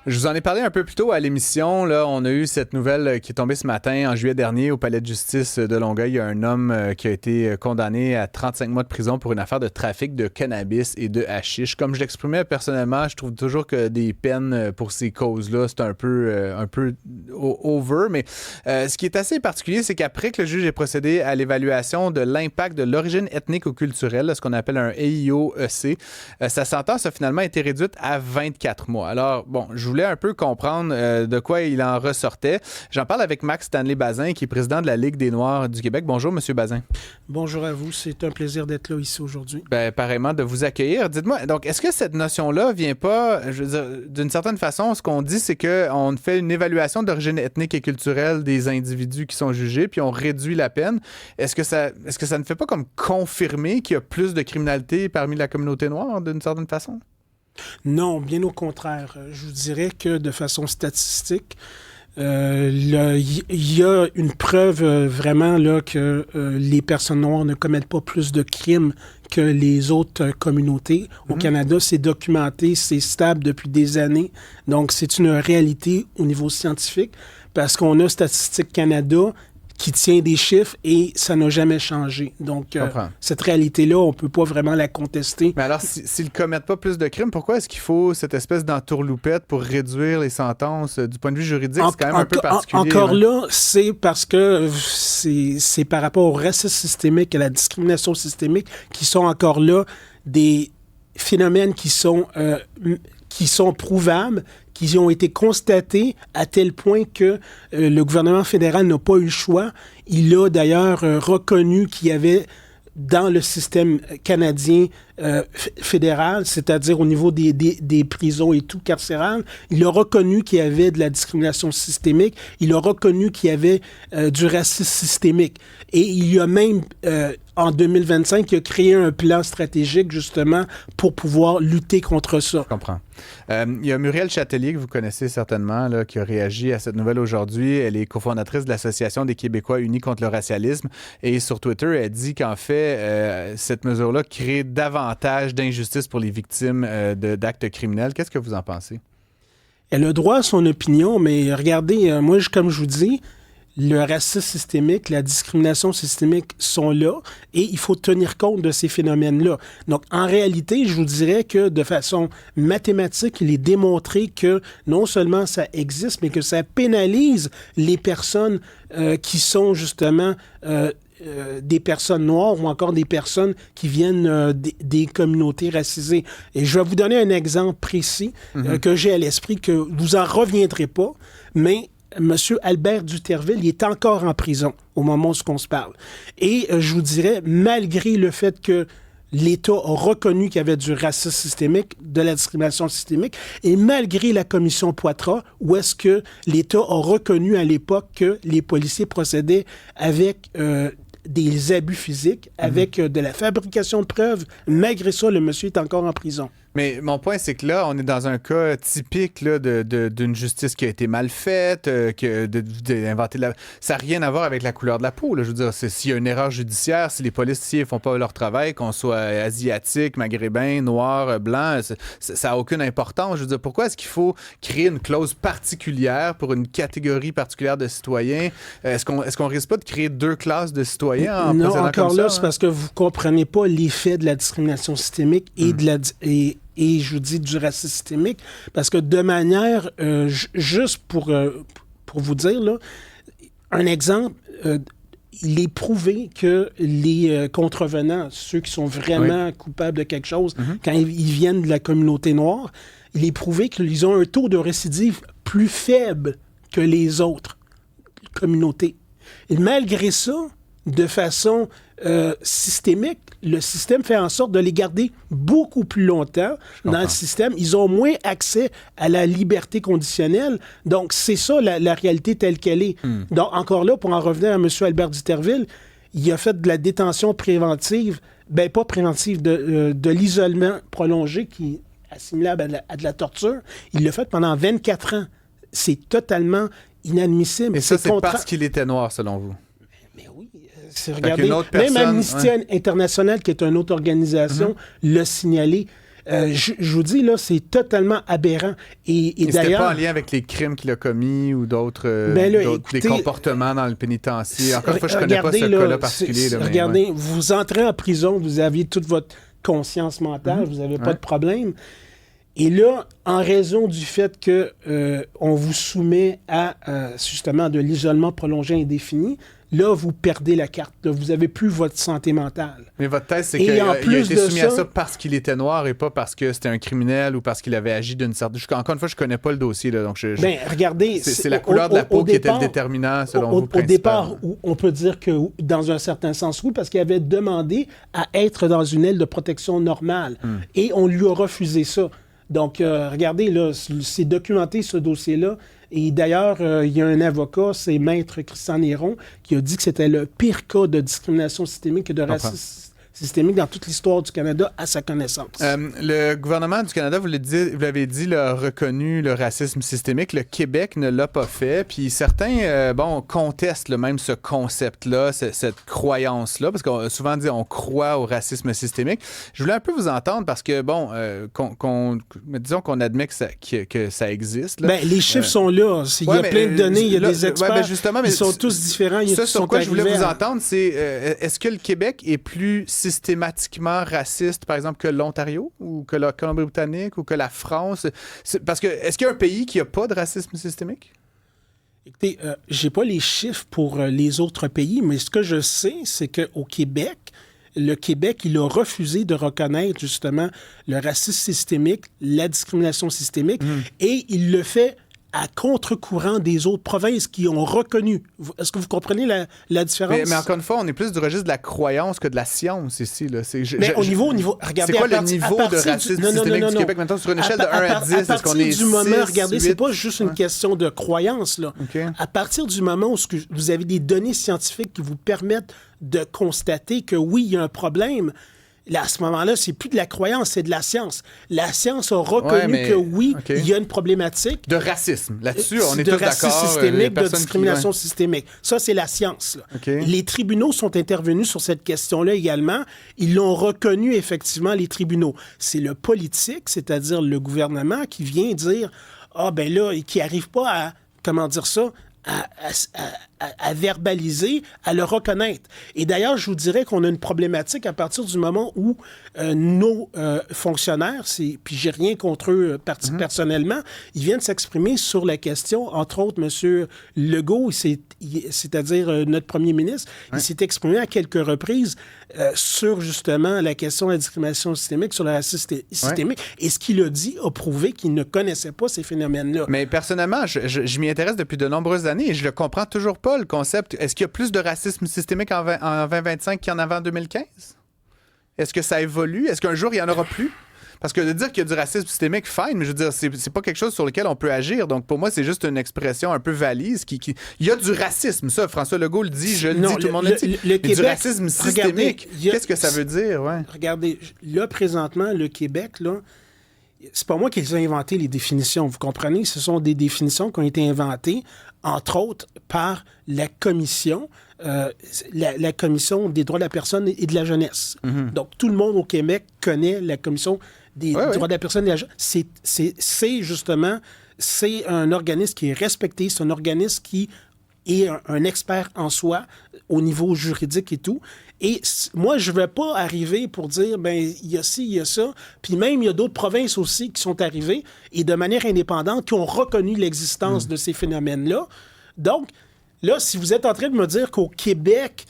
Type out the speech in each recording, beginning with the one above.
Je vous en ai parlé un peu plus tôt à l'émission. Là, on a eu cette nouvelle qui est tombée ce matin, en juillet dernier, au palais de justice de Longueuil. Il y a un homme qui a été condamné à 35 mois de prison pour une affaire de trafic de cannabis et de hashish. Comme je l'exprimais personnellement, je trouve toujours que des peines pour ces causes-là, c'est un peu over. Mais ce qui est assez particulier, c'est qu'après que le juge ait procédé à l'évaluation de l'impact de l'origine ethnique ou culturelle, là, ce qu'on appelle un AIO-EC, sa sentence a finalement été réduite à 24 mois. Alors, bon, je voulais un peu comprendre de quoi il en ressortait. J'en parle avec Max Stanley Bazin, qui est président de la Ligue des Noirs du Québec. Bonjour, Monsieur Bazin. Bonjour à vous. C'est un plaisir d'être là ici aujourd'hui. Ben, pareillement, de vous accueillir. Dites-moi, donc, est-ce que cette notion-là vient pas, je veux dire, d'une certaine façon, ce qu'on dit, c'est qu'on fait une évaluation d'origine ethnique et culturelle des individus qui sont jugés, puis on réduit la peine. Est-ce que ça ne fait pas comme confirmer qu'il y a plus de criminalité parmi la communauté noire, d'une certaine façon? Non, bien au contraire. Je vous dirais que de façon statistique, il y a une preuve vraiment là, que les personnes noires ne commettent pas plus de crimes que les autres communautés. Au Canada, c'est documenté, c'est stable depuis des années. Donc, c'est une réalité au niveau scientifique parce qu'on a Statistique Canada qui tient des chiffres et ça n'a jamais changé. Donc, cette réalité-là, on ne peut pas vraiment la contester. Mais alors, s'ils ne commettent pas plus de crimes, pourquoi est-ce qu'il faut cette espèce d'entourloupette pour réduire les sentences? Du point de vue juridique, c'est quand même un peu particulier. Encore là, c'est parce que c'est par rapport au racisme systémique et à la discrimination systémique qui sont encore là des phénomènes qui sont prouvables, qui ont été constatés à tel point que le gouvernement fédéral n'a pas eu le choix. Il a d'ailleurs reconnu qu'il y avait dans le système canadien fédéral, c'est-à-dire au niveau des prisons et tout carcéral, il a reconnu qu'il y avait de la discrimination systémique, il a reconnu qu'il y avait du racisme systémique. Et il y a même, en 2025, il a créé un plan stratégique justement pour pouvoir lutter contre ça. Je comprends. Il y a Muriel Châtelier, que vous connaissez certainement, là, qui a réagi à cette nouvelle aujourd'hui. Elle est cofondatrice de l'Association des Québécois unis contre le racialisme. Et sur Twitter, elle dit qu'en fait, cette mesure-là crée davantage d'injustice pour les victimes d'actes criminels. Qu'est-ce que vous en pensez? Elle a droit à son opinion, mais regardez, moi, comme je vous dis, le racisme systémique, la discrimination systémique sont là et il faut tenir compte de ces phénomènes-là. Donc, en réalité, je vous dirais que de façon mathématique, il est démontré que non seulement ça existe, mais que ça pénalise les personnes qui sont justement des personnes noires ou encore des personnes qui viennent des communautés racisées. Et je vais vous donner un exemple précis que j'ai à l'esprit, que vous en reviendrez pas, mais M. Albert Duterville, il est encore en prison au moment où on se parle. Et je vous dirais, malgré le fait que l'État a reconnu qu'il y avait du racisme systémique, de la discrimination systémique, et malgré la commission Poitras, où est-ce que l'État a reconnu à l'époque que les policiers procédaient avec des abus physiques, avec de la fabrication de preuves, malgré ça, le monsieur est encore en prison. Mais mon point, c'est que là, on est dans un cas typique là, d'une justice qui a été mal faite, d'inventer ça n'a rien à voir avec la couleur de la peau. Là. Je veux dire, s'il y a une erreur judiciaire, si les policiers ne font pas leur travail, qu'on soit asiatique, maghrébin, noir, blanc, ça n'a aucune importance. Je veux dire, pourquoi est-ce qu'il faut créer une clause particulière pour une catégorie particulière de citoyens? Est-ce qu'on risque pas de créer deux classes de citoyens en Non, procédant encore comme là, ça, c'est parce que vous ne comprenez pas l'effet de la discrimination systémique et je vous dis du racisme systémique, parce que de manière, juste pour vous dire, là, un exemple, il est prouvé que les contrevenants, ceux qui sont vraiment coupables de quelque chose, quand ils viennent de la communauté noire, il est prouvé qu'ils ont un taux de récidive plus faible que les autres communautés. Et malgré ça, de façon systémique, le système fait en sorte de les garder beaucoup plus longtemps dans le système. Ils ont moins accès à la liberté conditionnelle. Donc, c'est ça la réalité telle qu'elle est. Donc, encore là, pour en revenir à M. Albert Duterville, il a fait de la détention préventive, pas préventive, de l'isolement prolongé qui est assimilable à de la torture. Il l'a fait pendant 24 ans. C'est totalement inadmissible. Et ça, c'est parce qu'il était noir, selon vous? Mais oui. Regardez, même Amnesty International, qui est une autre organisation, l'a signalé. Je vous dis, là, c'est totalement aberrant. Et c'était d'ailleurs... pas en lien avec les crimes qu'il a commis ou d'autres écoutez, des comportements dans le pénitencier. Encore une fois, je connais pas ce cas-là particulier. Regardez, vous entrez en prison, vous aviez toute votre conscience mentale, vous n'avez pas de problème. Et là, en raison du fait que on vous soumet à, justement, de l'isolement prolongé indéfini, là, vous perdez la carte. Là, vous n'avez plus votre santé mentale. Mais votre thèse, c'est qu'il a été soumis à ça parce qu'il était noir et pas parce que c'était un criminel ou parce qu'il avait agi d'une certaine... Encore une fois, je ne connais pas le dossier. Là, donc regardez... C'est la couleur de la peau qui était le déterminant, selon vous, Au départ, on peut dire que, dans un certain sens, oui, parce qu'il avait demandé à être dans une aile de protection normale. Et on lui a refusé ça. Donc, regardez, là, c'est documenté, ce dossier-là. Et d'ailleurs, il y a un avocat, c'est Maître Christian Néron, qui a dit que c'était le pire cas de discrimination systémique et de racisme systémique dans toute l'histoire du Canada, à sa connaissance. Le gouvernement du Canada, vous l'avez dit, a reconnu le racisme systémique. Le Québec ne l'a pas fait. Puis certains, contestent même ce concept-là, cette croyance-là, parce qu'on a souvent dit on croit au racisme systémique. Je voulais un peu vous entendre parce que, disons qu'on admet que ça existe. Là. Les chiffres sont là. Il y a plein de données, il y a des experts. Justement, ils sont tous différents. Sur quoi je voulais vous entendre, c'est est-ce que le Québec est plus systématiquement raciste, par exemple, que l'Ontario ou que la Colombie-Britannique ou que la France? Parce que, est-ce qu'il y a un pays qui n'a pas de racisme systémique? Écoutez, j'ai pas les chiffres pour les autres pays, mais ce que je sais, c'est qu'au Québec, le Québec, il a refusé de reconnaître justement le racisme systémique, la discrimination systémique, et il le fait à contre-courant des autres provinces qui ont reconnu. Est-ce que vous comprenez la différence? Mais encore une fois, on est plus du registre de la croyance que de la science ici. Là. Au niveau... Regardez, c'est quoi le niveau de racisme systémique du Québec? Maintenant, sur une échelle de 1 à 10, est-ce qu'on est 6, regardez, 8? C'est pas juste une question de croyance. Là. Okay. À partir du moment où vous avez des données scientifiques qui vous permettent de constater que oui, il y a un problème, là, à ce moment-là, c'est plus de la croyance, c'est de la science. La science a reconnu que oui, il y a une problématique. De racisme. Là-dessus, on est tous d'accord. De racisme systémique, de discrimination systémique. Ça, c'est la science. Les tribunaux sont intervenus sur cette question-là également. Ils l'ont reconnu, effectivement, les tribunaux. C'est le politique, c'est-à-dire le gouvernement, qui vient dire, qui n'arrive pas à, comment dire ça, à verbaliser, à le reconnaître. Et d'ailleurs, je vous dirais qu'on a une problématique à partir du moment où nos fonctionnaires, puis j'ai rien contre eux personnellement, ils viennent s'exprimer sur la question, entre autres, M. Legault, c'est-à-dire notre premier ministre, il s'est exprimé à quelques reprises sur justement la question de la discrimination systémique, sur le racisme systémique. Et ce qu'il a dit a prouvé qu'il ne connaissait pas ces phénomènes-là. Mais personnellement, je m'y intéresse depuis de nombreuses années et je le comprends toujours pas, le concept. Est-ce qu'il y a plus de racisme systémique en 2025 qu'il y en avait en 2015? Est-ce que ça évolue? Est-ce qu'un jour, il n'y en aura plus? Parce que de dire qu'il y a du racisme systémique, fine, mais je veux dire, c'est pas quelque chose sur lequel on peut agir. Donc, pour moi, c'est juste une expression un peu valise. Il y a du racisme, ça. François Legault le dit, je le dis, tout le monde le dit. Mais Québec, du racisme systémique, qu'est-ce que ça veut dire? Ouais. Regardez, là, présentement, le Québec, là, c'est pas moi qui les ai inventé, les définitions. Vous comprenez? Ce sont des définitions qui ont été inventées, entre autres, par la commission, la commission des droits de la personne et de la jeunesse. Donc, tout le monde au Québec connaît la commission des droits de la personne et de la jeunesse. C'est justement, c'est un organisme qui est respecté, c'est un organisme qui est un expert en soi au niveau juridique et tout. Et moi, je ne vais pas arriver pour dire, il y a ci, il y a ça. Puis même, il y a d'autres provinces aussi qui sont arrivées et de manière indépendante qui ont reconnu l'existence de ces phénomènes-là. Donc, là, si vous êtes en train de me dire qu'au Québec,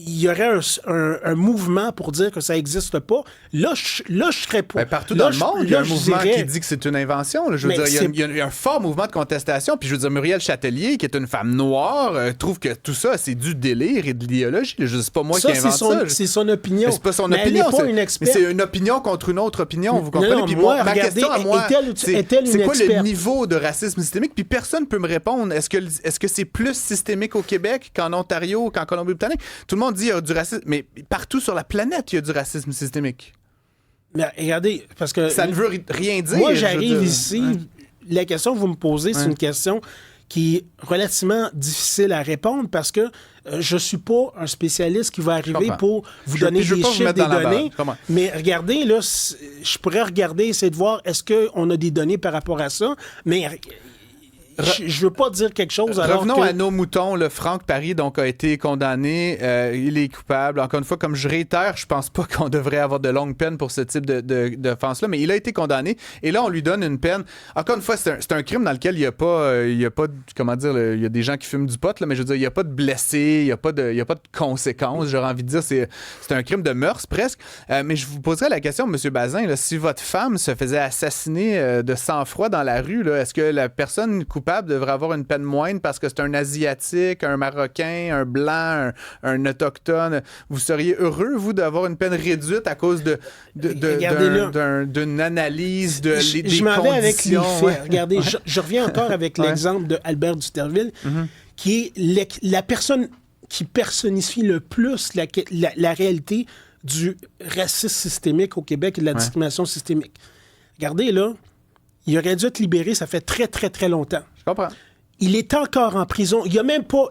il y aurait un mouvement pour dire que ça n'existe pas, là, je serais pas. Partout dans le monde, il y a un mouvement qui dit que c'est une invention. Là. Je veux dire, il y a un fort mouvement de contestation. Puis je veux dire, Muriel Châtelier, qui est une femme noire, trouve que tout ça, c'est du délire et de l'idéologie. Je sais pas moi qui invente ça. C'est son opinion. C'est pas son opinion. Elle n'est pas une experte. Mais c'est une opinion contre une autre opinion. Vous comprenez? Puis ma question à moi, c'est quoi le niveau de racisme systémique? Puis personne ne peut me répondre. Est-ce que c'est plus systémique au Québec qu'en Ontario, qu'en Colombie-Britannique? Tout le monde dit qu'il y a du racisme, mais partout sur la planète, il y a du racisme systémique. Mais regardez, parce que... Ça ne veut rien dire. Moi, j'arrive ici, la question que vous me posez, c'est une question qui est relativement difficile à répondre parce que je ne suis pas un spécialiste qui va arriver pour vous donner des chiffres, des données. Mais regardez, là, je pourrais regarder, essayer de voir est-ce qu'on a des données par rapport à ça, mais... Je ne veux pas dire quelque chose alors Revenons à nos moutons. Le Franck Paris donc, a été condamné. Il est coupable. Encore une fois, comme je réitère, je pense pas qu'on devrait avoir de longues peines pour ce type d'offense-là, mais il a été condamné. Et là, on lui donne une peine. Encore une fois, c'est un crime dans lequel il n'y a pas comment dire, il y a des gens qui fument du pot, là, mais je veux dire, il n'y a pas de blessés, il n'y a pas de conséquences. J'aurais envie de dire, c'est un crime de mœurs presque. Mais je vous poserais la question, M. Bazin, là, si votre femme se faisait assassiner de sang-froid dans la rue, là, est-ce que la personne coupable devrait avoir une peine moindre parce que c'est un Asiatique, un Marocain, un Blanc, un Autochtone? Vous seriez heureux, vous, d'avoir une peine réduite à cause d'une analyse des conditions? Je m'en vais avec les faits. Regardez, je reviens encore avec l'exemple de Albert Duterville, qui est la personne qui personnifie le plus la réalité du racisme systémique au Québec et de la discrimination systémique. Regardez, là, il aurait dû être libéré, ça fait très, très, très longtemps. Je comprends. Il est encore en prison. Il n'y a même pas...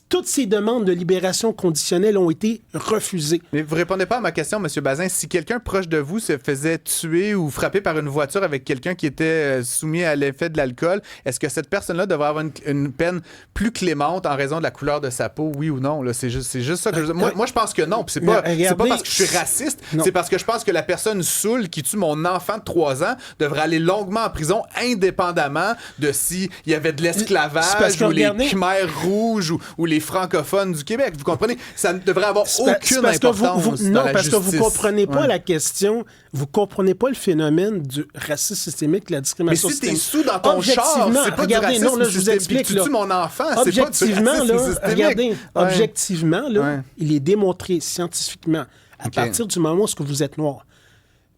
Toutes ces demandes de libération conditionnelle ont été refusées. Mais vous ne répondez pas à ma question, M. Bazin. Si quelqu'un proche de vous se faisait tuer ou frapper par une voiture avec quelqu'un qui était soumis à l'effet de l'alcool, est-ce que cette personne-là devrait avoir une peine plus clémente en raison de la couleur de sa peau, oui ou non? Là, c'est juste ça que je... Moi, je pense que non. Puis c'est pas parce que je suis raciste, c'est parce que je pense que la personne saoule qui tue mon enfant de 3 ans devrait aller longuement en prison indépendamment de s'il y avait de l'esclavage ou les Khmers rouges ou les francophones du Québec. Vous comprenez? Ça ne devrait avoir aucune importance dans la justice. Parce que vous ne comprenez pas la question, vous ne comprenez pas le phénomène du racisme systémique, la discrimination systémique. Mais si t'es sous dans ton char, c'est pas du racisme systémique. Je vous explique, tu tues mon enfant, c'est pas du racisme systémique. Regardez, objectivement, il est démontré scientifiquement, à partir du moment où vous êtes noir.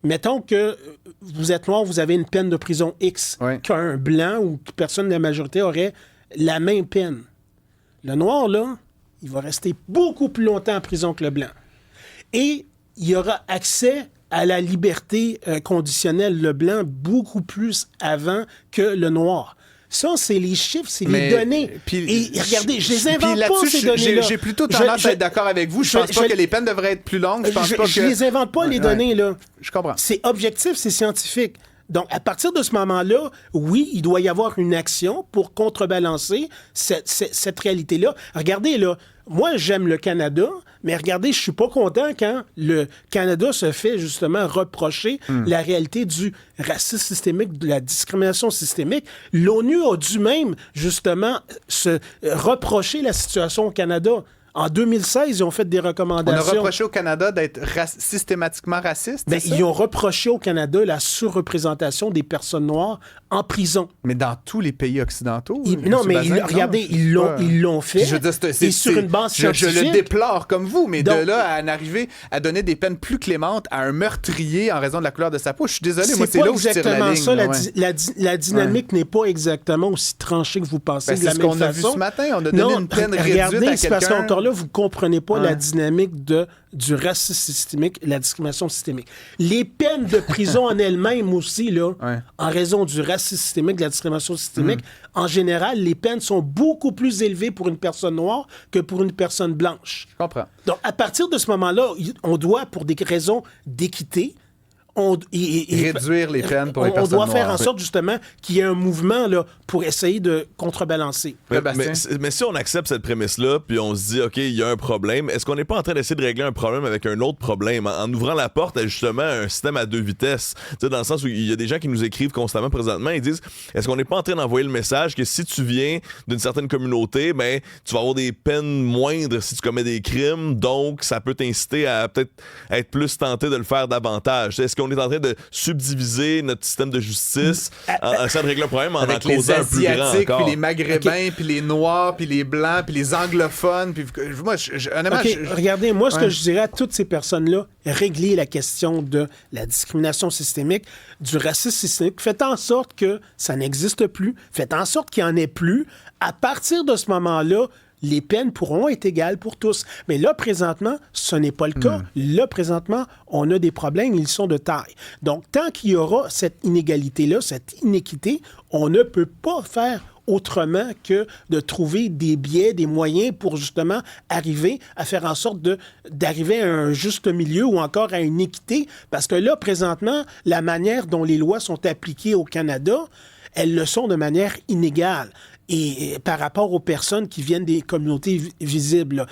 Mettons que vous êtes noir, vous avez une peine de prison X, qu'un blanc ou que personne de la majorité aurait la même peine. Le noir, là, il va rester beaucoup plus longtemps en prison que le blanc. Et il aura accès à la liberté conditionnelle, le blanc, beaucoup plus avant que le noir. Ça, c'est les chiffres, c'est les données. Et regardez, je les invente pas, ces données-là. J'ai plutôt tendance à être d'accord avec vous. Je pense pas que les peines devraient être plus longues. Je les invente pas, les données, là. Je comprends. C'est objectif, c'est scientifique. Donc, à partir de ce moment-là, oui, il doit y avoir une action pour contrebalancer cette réalité-là. Regardez, là, moi, j'aime le Canada, mais regardez, je suis pas content quand le Canada se fait justement reprocher la réalité du racisme systémique, de la discrimination systémique. L'ONU a dû même, justement, se reprocher la situation au Canada. En 2016, ils ont fait des recommandations. On a reproché au Canada d'être systématiquement raciste, c'est ça? Ils ont reproché au Canada la surreprésentation des personnes noires en prison. Mais dans tous les pays occidentaux? Regardez, ils l'ont fait. Je veux dire, et sur une base scientifique. Je le déplore comme vous, mais donc, de là à en arriver à donner des peines plus clémentes à un meurtrier en raison de la couleur de sa peau, je suis désolé, moi, c'est là où je tire la ligne. Ça, la dynamique n'est pas exactement aussi tranchée que vous pensez de la même façon. C'est ce qu'on a vu ce matin. On a donné une peine réduite à quelqu'un. C'est parce qu'encore là, vous ne comprenez pas la dynamique du racisme systémique et la discrimination systémique. Les peines de prison en elles-mêmes aussi, là, en raison du racisme systémique, de la discrimination systémique, en général, les peines sont beaucoup plus élevées pour une personne noire que pour une personne blanche. Je comprends. Donc, à partir de ce moment-là, on doit, pour des raisons d'équité, réduire les peines pour les personnes noires. On doit faire en sorte, justement, qu'il y ait un mouvement là, pour essayer de contrebalancer. Mais si on accepte cette prémisse-là, puis on se dit, OK, il y a un problème, est-ce qu'on n'est pas en train d'essayer de régler un problème avec un autre problème, en ouvrant la porte à, justement, un système à 2 vitesses? T'sais, dans le sens où il y a des gens qui nous écrivent constamment présentement, ils disent, est-ce qu'on n'est pas en train d'envoyer le message que si tu viens d'une certaine communauté, ben, tu vas avoir des peines moindres si tu commets des crimes, donc ça peut t'inciter à peut-être être plus tenté de le faire davantage? Est-ce qu'on est en train de subdiviser notre système de justice en essayant de régler un problème en causant un plus grand encore? Puis les Maghrébins, puis les Noirs, puis les Blancs, puis les anglophones. Puis moi, honnêtement... Regardez, moi, ce que je dirais à toutes ces personnes-là, régler la question de la discrimination systémique, du racisme systémique. Faites en sorte que ça n'existe plus. Faites en sorte qu'il n'y en ait plus. À partir de ce moment-là, les peines pourront être égales pour tous. Mais là, présentement, ce n'est pas le cas. Là, présentement, on a des problèmes, ils sont de taille. Donc, tant qu'il y aura cette inégalité-là, cette inéquité, on ne peut pas faire autrement que de trouver des biais, des moyens pour justement arriver à faire en sorte d'arriver à un juste milieu ou encore à une équité. Parce que là, présentement, la manière dont les lois sont appliquées au Canada, elles le sont de manière inégale. Et par rapport aux personnes qui viennent des communautés visibles,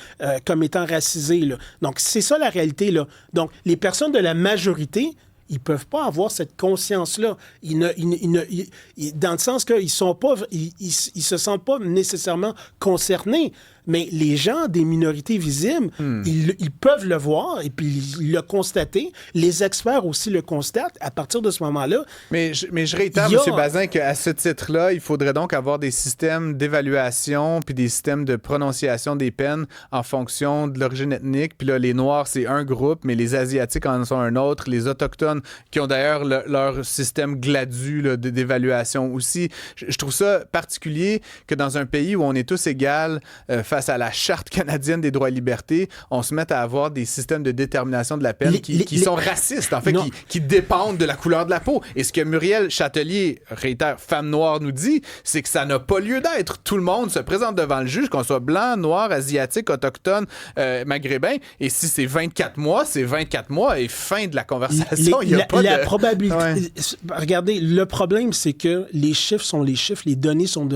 comme étant racisées. Là. Donc, c'est ça la réalité. Là. Donc, les personnes de la majorité, ils peuvent pas avoir cette conscience-là. Dans le sens qu'ils sont pas, ils se sentent pas nécessairement concernés. Mais les gens des minorités visibles, ils peuvent le voir et puis le constater. Les experts aussi le constatent. À partir de ce moment-là... Mais je réitère, M. Bazin, qu'à ce titre-là, il faudrait donc avoir des systèmes d'évaluation puis des systèmes de prononciation des peines en fonction de l'origine ethnique. Puis là, les Noirs, c'est un groupe, mais les Asiatiques en sont un autre. Les Autochtones, qui ont d'ailleurs leur système GLADU là, d'évaluation aussi. Je trouve ça particulier que dans un pays où on est tous égaux face à la Charte canadienne des droits et libertés, on se mette à avoir des systèmes de détermination de la peine qui sont racistes, en fait, qui dépendent de la couleur de la peau. Et ce que Muriel Châtelier, réitère, femme noire, nous dit, c'est que ça n'a pas lieu d'être. Tout le monde se présente devant le juge, qu'on soit blanc, noir, asiatique, autochtone, maghrébin, et si c'est 24 mois, c'est 24 mois et fin de la conversation. Il n'y a pas la de... probabilité... Ouais. Regardez, le problème, c'est que les chiffres sont les chiffres, les données sont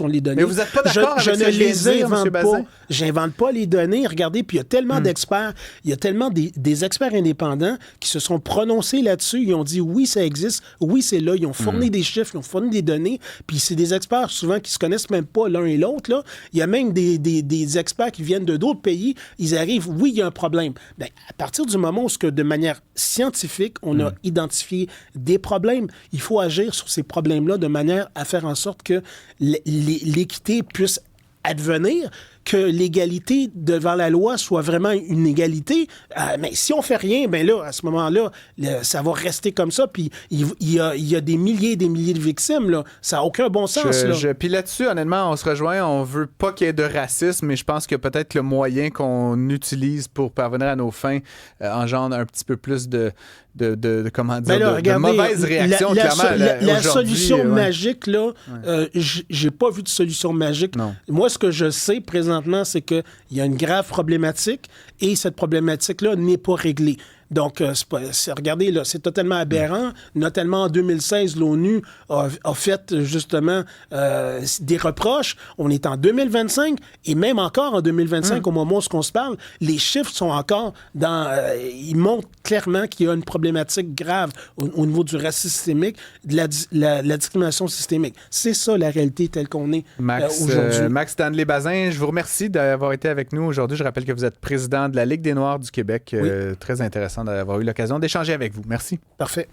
les données. Mais vous n'êtes pas d'accord avec ce que je viens de dire, M. Bazin? J'invente pas les données. Regardez, puis il y a tellement d'experts, il y a tellement des experts indépendants qui se sont prononcés là-dessus. Ils ont dit oui, ça existe, oui, c'est là. Ils ont fourni des chiffres, ils ont fourni des données. Puis c'est des experts souvent qui se connaissent même pas l'un et l'autre. Là. Il y a même des experts qui viennent de d'autres pays. Ils arrivent, oui, il y a un problème. Bien, à partir du moment où, de manière scientifique, on a identifié des problèmes, il faut agir sur ces problèmes-là de manière à faire en sorte que l'équité puisse advenir, que l'égalité devant la loi soit vraiment une égalité. Mais si on fait rien, ben là, à ce moment-là, ça va rester comme ça. Puis il y a des milliers et des milliers de victimes. Là. Ça n'a aucun bon sens. Puis là-dessus, honnêtement, on se rejoint. On veut pas qu'il y ait de racisme, mais je pense que peut-être le moyen qu'on utilise pour parvenir à nos fins engendre un petit peu plus de comment dire, là, regardez, de mauvaises réactions, clairement. La solution magique, là, j'ai pas vu de solution magique. Non. Moi, ce que je sais présentement, c'est qu'il y a une grave problématique et cette problématique-là n'est pas réglée. Donc, regardez, là, c'est totalement aberrant. Notamment en 2016, l'ONU a fait justement des reproches. On est en 2025 et même encore en 2025, au moment où on se parle, les chiffres sont encore ils montrent clairement qu'il y a une problématique grave au niveau du racisme systémique, de la discrimination systémique. C'est ça la réalité telle qu'on est aujourd'hui. Max Stanley Bazin, je vous remercie d'avoir été avec nous aujourd'hui. Je rappelle que vous êtes président de la Ligue des Noirs du Québec. Oui. Très intéressant d'avoir eu l'occasion d'échanger avec vous. Merci. Parfait.